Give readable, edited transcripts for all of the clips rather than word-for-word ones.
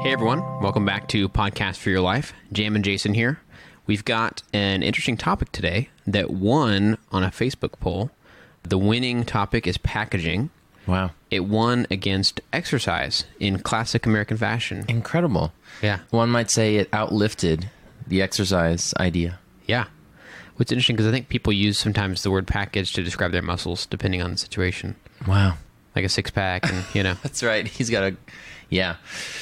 Hey everyone, welcome back to Podcast for Your Life. Jam and Jason here. We've got an interesting topic today that won on a Facebook poll. The winning topic is packaging. Wow. It won against exercise in classic American fashion. Incredible. Yeah. One might say it outlifted the exercise idea. Yeah. What's interesting because I think people use sometimes the word package to describe their muscles depending on the situation. Wow. Like a six-pack and, you know. That's right. He's got a... Yeah.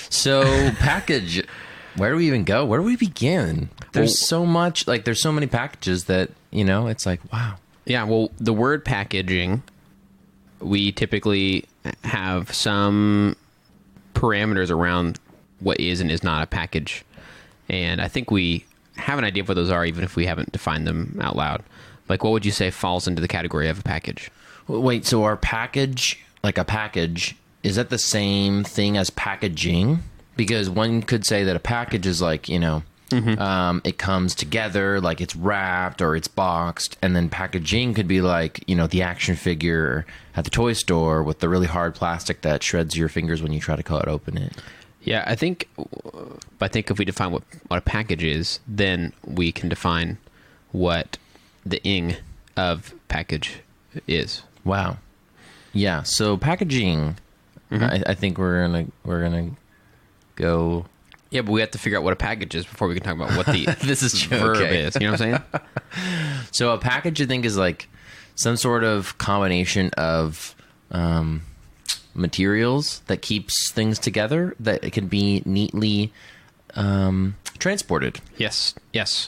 So, package... Where do we even go? Where do we begin? There's so much... Like, there's so many packages that, you know, it's like, wow. Yeah, well, the word packaging, we typically have some parameters around what is and is not a package. And I think we have an idea of what those are, even if we haven't defined them out loud. Like, what would you say falls into the category of a package? Wait, so our package, like a package, is that the same thing as packaging? Because one could say that a package is like, you know, it comes together, like it's wrapped or it's boxed. And then packaging could be like, you know, the action figure at the toy store with the really hard plastic that shreds your fingers when you try to cut open it. Yeah, I think if we define what a package is, then we can define what the ing of package is. Wow. Yeah. So packaging, I think we're gonna go. Yeah, but we have to figure out what a package is before we can talk about what the This is true. verb Okay. is. You know what I'm saying? So a package, I think, is like some sort of combination of materials that keeps things together that it can be neatly transported. Yes,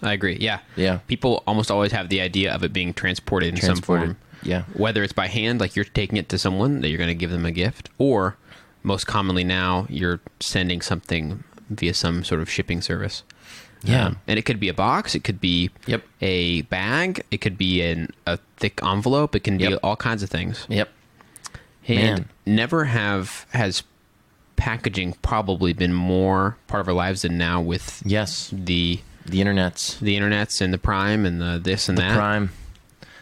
I agree. Yeah. Yeah. People almost always have the idea of it being transported in some form. Yeah. Whether it's by hand, like you're taking it to someone that you're going to give them a gift, or most commonly now, you're sending something via some sort of shipping service. Yeah. And it could be a box. It could be a bag. It could be a thick envelope. It can be all kinds of things. Yep. And never has packaging probably been more part of our lives than now with the internets and the prime and the this and that.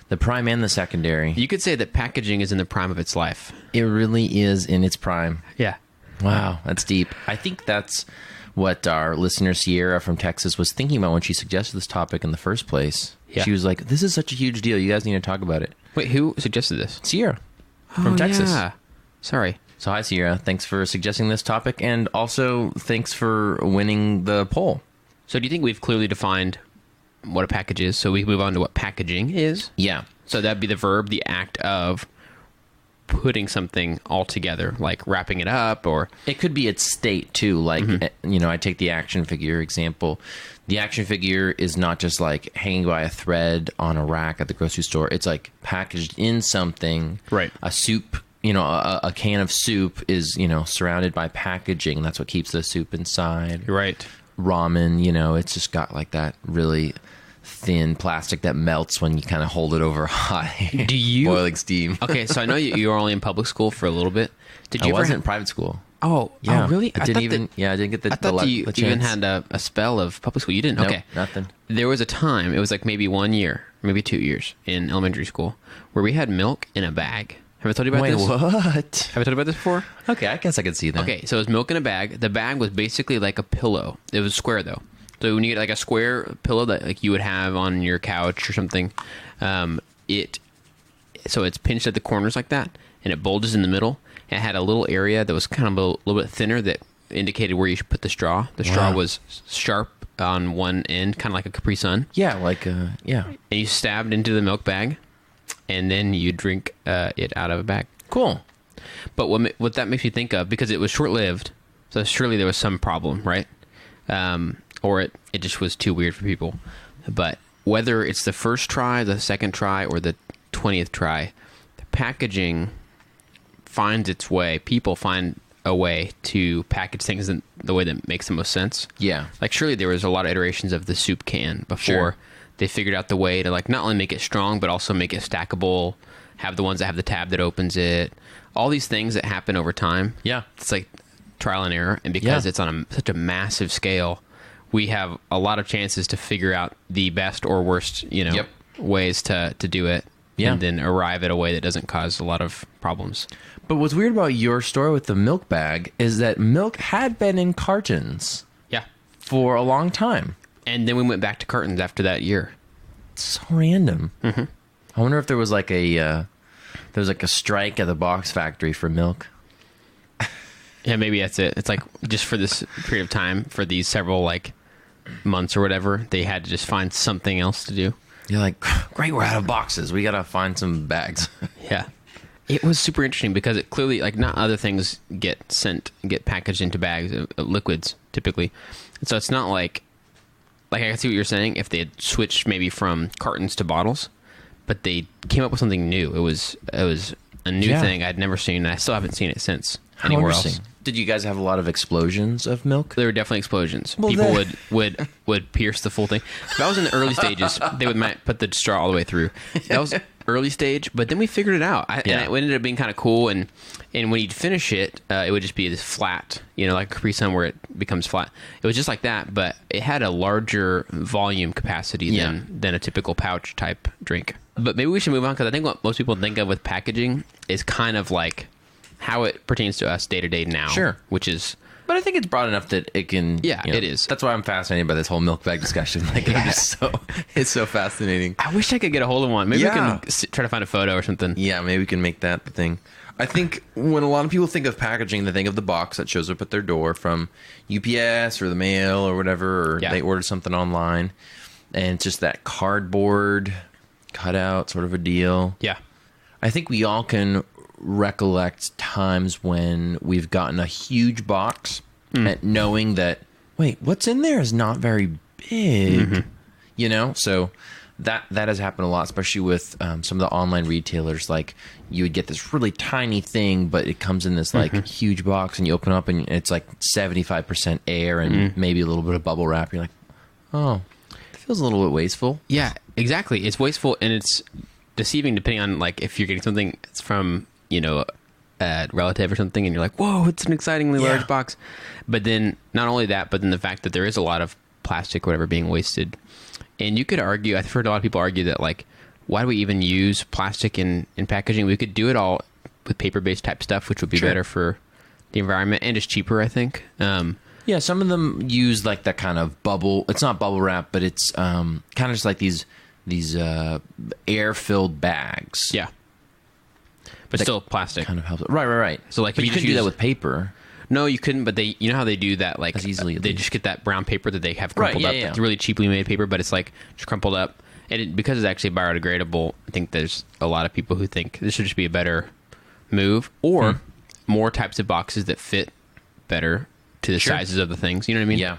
The prime and the secondary. You could say that packaging is in the prime of its life. It really is in its prime. Yeah. Wow, that's deep. I think that's what our listener Sierra from Texas was thinking about when she suggested this topic in the first place. Yeah. She was like, this is such a huge deal. You guys need to talk about it. Wait, who suggested this? Sierra from Texas. Yeah. Sorry. So hi, Sierra. Thanks for suggesting this topic, and also thanks for winning the poll. So do you think we've clearly defined what a package is? So we move on to what packaging is? Yeah. So that'd be the verb, the act of putting something all together, like wrapping it up, or... It could be its state, too. Like, you know, I take the action figure example. The action figure is not just like hanging by a thread on a rack at the grocery store. It's like packaged in something. Right. A soup, you know, a can of soup is, you know, surrounded by packaging. That's what keeps the soup inside. Right. Ramen, you know, it's just got like that really thin plastic that melts when you kind of hold it over high. Do you... boiling steam. Okay, so I know you were only in public school for a little bit. Did you I ever wasn't in private school. Oh, really? I didn't get the I thought you chance. even had a spell of public school. You didn't? Nope, Okay. nothing. There was a time, it was like maybe 1 year, maybe 2 years in elementary school, where we had milk in a bag. Have I told you about Wait, this? what? Have I told you about this before? Okay, I guess I can see that. Okay, so it was milk in a bag. The bag was basically like a pillow. It was square, though. So when you get like a square pillow that like you would have on your couch or something, so it's pinched at the corners like that, and it bulges in the middle. It had a little area that was kind of a little bit thinner that indicated where you should put the straw. The straw was sharp on one end, kind of like a Capri Sun. Yeah, like, yeah. And you stabbed into the milk bag, and then you drink it out of a bag. Cool. But what that makes me think of, because it was short-lived, so surely there was some problem, right? Or it just was too weird for people. But whether it's the first try, the second try, or the 20th try, the packaging finds its way. People find a way to package things in the way that makes the most sense. Yeah. Like, surely there was a lot of iterations of the soup can before they figured out the way to, like, not only make it strong, but also make it stackable, have the ones that have the tab that opens it. All these things that happen over time. Yeah. It's like trial and error. And because it's on such a massive scale, we have a lot of chances to figure out the best or worst, ways to do it. Yeah. and then arrive at a way that doesn't cause a lot of problems. But what's weird about your story with the milk bag is that milk had been in cartons Yeah. for a long time. And then we went back to cartons after that year. It's so random. Mm-hmm. I wonder if there was like a strike at the box factory for milk. Yeah, maybe that's it. It's like just for this period of time, for these several like months or whatever, they had to just find something else to do. You're like, great, we're out of boxes. We got to find some bags. Yeah. It was super interesting because it clearly, like, not other things get packaged into bags, liquids typically. And so it's not like I can see what you're saying if they had switched maybe from cartons to bottles, but they came up with something new. It was a new thing I'd never seen, and I still haven't seen it since anywhere else. Did you guys have a lot of explosions of milk? There were definitely explosions. Well, People would pierce the full thing. If that was in the early stages, they might put the straw all the way through. That was early stage, but then we figured it out. And it ended up being kind of cool. And when you'd finish it, it would just be this flat, like a Capri Sun where it becomes flat. It was just like that, but it had a larger volume capacity than a typical pouch type drink. But maybe we should move on, because I think what most people think of with packaging is kind of like how it pertains to us day to day now. Sure. Which is... But I think it's broad enough that it can... Yeah, it is. That's why I'm fascinated by this whole milk bag discussion. Like, it's so fascinating. I wish I could get a hold of one. Maybe we can try to find a photo or something. Yeah, maybe we can make that the thing. I think when a lot of people think of packaging, they think of the box that shows up at their door from UPS or the mail or whatever, or they order something online. And it's just that cardboard cutout sort of a deal. Yeah. I think we all can recollect times when we've gotten a huge box and knowing that, wait, what's in there is not very big, so that has happened a lot, especially with some of the online retailers. Like, you would get this really tiny thing, but it comes in this like huge box, and you open up and it's like 75% air and maybe a little bit of bubble wrap. You're like, oh, it feels a little bit wasteful. Yeah, exactly. It's wasteful, and it's deceiving depending on like if you're getting something that's from a relative or something, and you're like, whoa, it's an excitingly large box. But then not only that, but then the fact that there is a lot of plastic or whatever being wasted. And you could argue, I've heard a lot of people argue that, like, why do we even use plastic in packaging? We could do it all with paper-based type stuff, which would be better for the environment and just cheaper, I think. Yeah, some of them use like that kind of bubble. It's not bubble wrap, but it's kind of just like these air-filled bags. Yeah. But still plastic. Kind of helps. Right. So like, but you couldn't do that with paper. No, you couldn't. But you know how they do that? Like, as easily. They just get that brown paper that they have crumpled up. It's really cheaply made paper, but it's like just crumpled up. And because it's actually biodegradable, I think there's a lot of people who think this should just be a better move, or more types of boxes that fit better to the sizes of the things. You know what I mean? Yeah,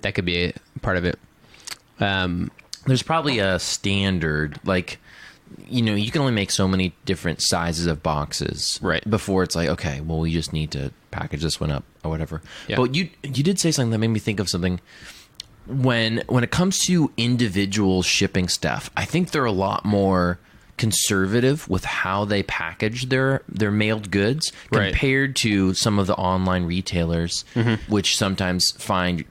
that could be a part of it. There's probably a standard, like, you can only make so many different sizes of boxes, right? Before it's like, okay, well, we just need to package this one up or whatever. Yeah. But you did say something that made me think of something. When it comes to individual shipping stuff, I think they're a lot more conservative with how they package their mailed goods compared to some of the online retailers, which sometimes find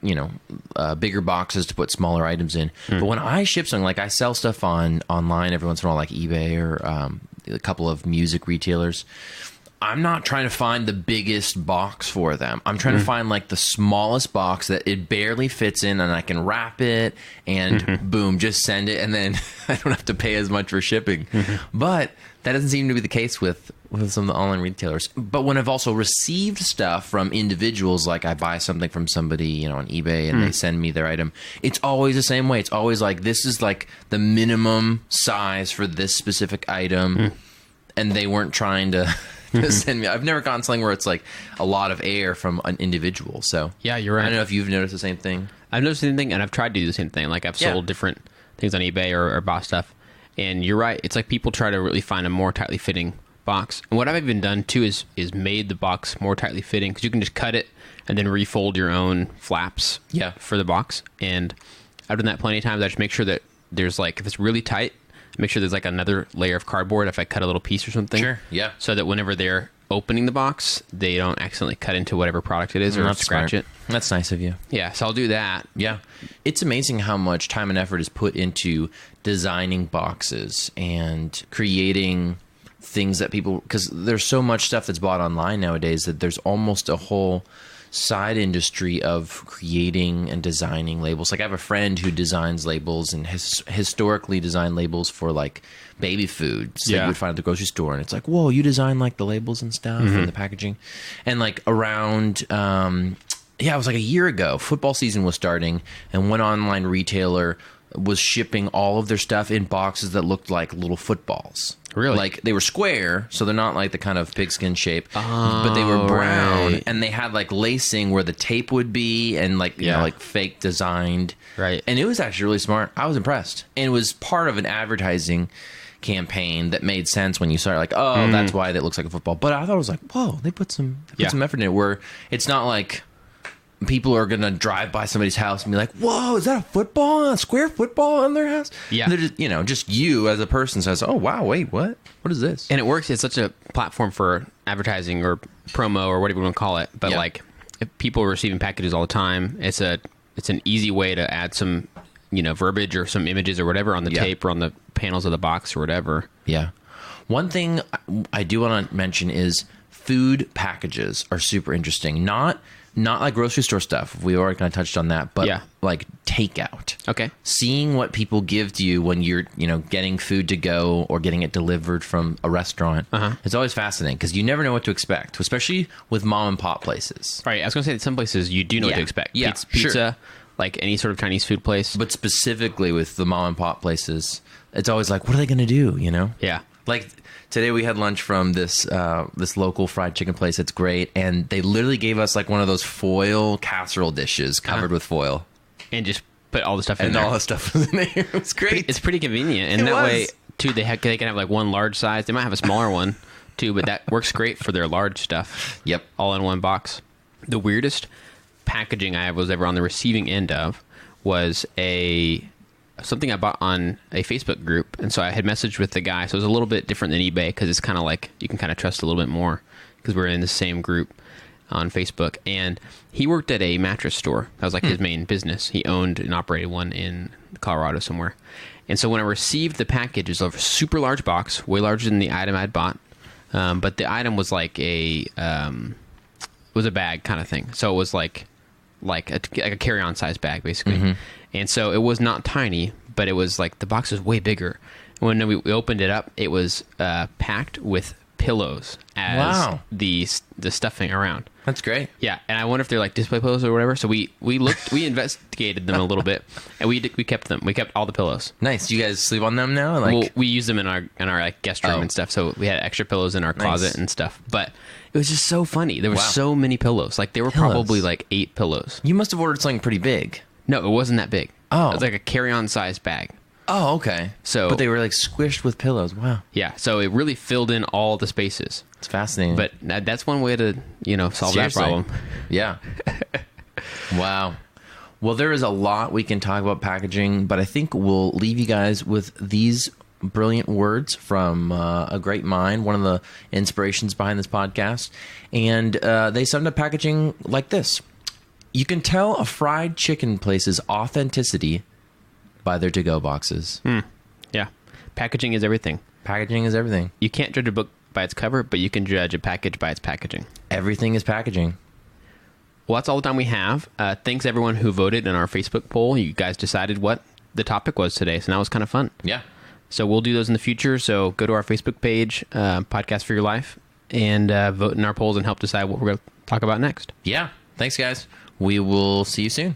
bigger boxes to put smaller items in. But when I ship something, like I sell stuff online every once in a while, like eBay or a couple of music retailers, I'm not trying to find the biggest box for them. I'm trying to find like the smallest box that it barely fits in, and I can wrap it and boom, just send it, and then I don't have to pay as much for shipping. But that doesn't seem to be the case with some of the online retailers. But when I've also received stuff from individuals, like I buy something from somebody, on eBay, and they send me their item, it's always the same way. It's always like, this is like the minimum size for this specific item, and they weren't trying to send me. I've never gotten something where it's like a lot of air from an individual. So yeah, you're right. I don't know if you've noticed the same thing. I've noticed the same thing, and I've tried to do the same thing. Like, I've sold different things on eBay or bought stuff, and you're right. It's like people try to really find a more tightly fitting box. And what I've even done too is made the box more tightly fitting, because you can just cut it and then refold your own flaps for the box. And I've done that plenty of times. I just make sure that there's, like, if it's really tight, make sure there's like another layer of cardboard if I cut a little piece or something. Sure, yeah. So that whenever they're opening the box, they don't accidentally cut into whatever product it is or That's scratch smart. it. That's nice of you. Yeah, so I'll do that. Yeah. It's amazing how much time and effort is put into designing boxes and creating things that people, because there's so much stuff that's bought online nowadays that there's almost a whole side industry of creating and designing labels. Like I have a friend who designs labels and has historically designed labels for like baby foods that you would find at the grocery store, and it's like, whoa, you design like the labels and stuff and the packaging. And like around it was like a year ago, football season was starting, and one online retailer was shipping all of their stuff in boxes that looked like little footballs. Really? Like they were square, so they're not like the kind of pigskin shape, but they were brown, right. and they had like lacing where the tape would be, and like you know, like fake designed. Right. And it was actually really smart. I was impressed, and it was part of an advertising campaign that made sense when you started like, oh, that's why that looks like a football. But I thought it was like, whoa, they put some effort in it. Where it's not like people are gonna drive by somebody's house and be like, whoa, is that a football, a square football in their house? Yeah. They're just, just you as a person says, oh wow, wait, what is this? And it works. It's such a platform for advertising or promo or whatever you want to call it. But like, if people are receiving packages all the time, it's an easy way to add some, verbiage or some images or whatever on the tape or on the panels of the box or whatever. Yeah. One thing I do want to mention is food packages are super interesting. Not like grocery store stuff. We already kind of touched on that, but like takeout. Okay. Seeing what people give to you when you're, getting food to go or getting it delivered from a restaurant. It's always fascinating because you never know what to expect, especially with mom and pop places. Right. I was going to say that some places you do know what to expect. Yeah, Pizza, sure. like any sort of Chinese food place. But specifically with the mom and pop places, it's always like, what are they going to do? Yeah. Like today we had lunch from this local fried chicken place that's great, and they literally gave us like one of those foil casserole dishes covered with foil. And just put all the stuff in And there. all the stuff was in there. It was great. It's pretty convenient. And It that was. way, too, they can have like one large size. They might have a smaller one, too, but that works great for their large stuff. Yep. All in one box. The weirdest packaging I was ever on the receiving end of was something I bought on a Facebook group. And so I had messaged with the guy. So it was a little bit different than eBay because it's kind of like you can kind of trust a little bit more because we're in the same group on Facebook. And he worked at a mattress store. That was like his main business. He owned and operated one in Colorado somewhere. And so when I received the package, it was a super large box, way larger than the item I'd bought. But the item was like was a bag kind of thing. So it was like a carry-on size bag, basically. And so it was not tiny, but it was like the box was way bigger. When we opened it up, it was packed with pillows as the stuffing around. That's great. Yeah, and I wonder if they're like display pillows or whatever. So we investigated them a little bit, and we kept them. We kept all the pillows. Nice. You guys sleep on them now? Like, Well, we use them in our like guest room and stuff. So we had extra pillows in our closet and stuff. But it was just so funny. There were so many pillows. Like there were probably like 8 pillows. you must have ordered something pretty big. No, it wasn't that big. Oh. It was like a carry-on size bag. Oh, okay. But they were like squished with pillows. Wow. Yeah, so it really filled in all the spaces. It's fascinating. But that's one way to, solve Seriously. that problem. Yeah. Wow. Well, there is a lot we can talk about packaging, but I think we'll leave you guys with these brilliant words from a great mind, one of the inspirations behind this podcast. And they summed up packaging like this. You can tell a fried chicken place's authenticity by their to-go boxes. Yeah. Packaging is everything. Packaging is everything. You can't judge a book by its cover, but you can judge a package by its packaging. Everything is packaging. Well, that's all the time we have. Thanks, everyone who voted in our Facebook poll. You guys decided what the topic was today, so that was kind of fun. Yeah. So we'll do those in the future. So go to our Facebook page, Podcast for Your Life, and vote in our polls and help decide what we're going to talk about next. Yeah. Thanks, guys. We will see you soon.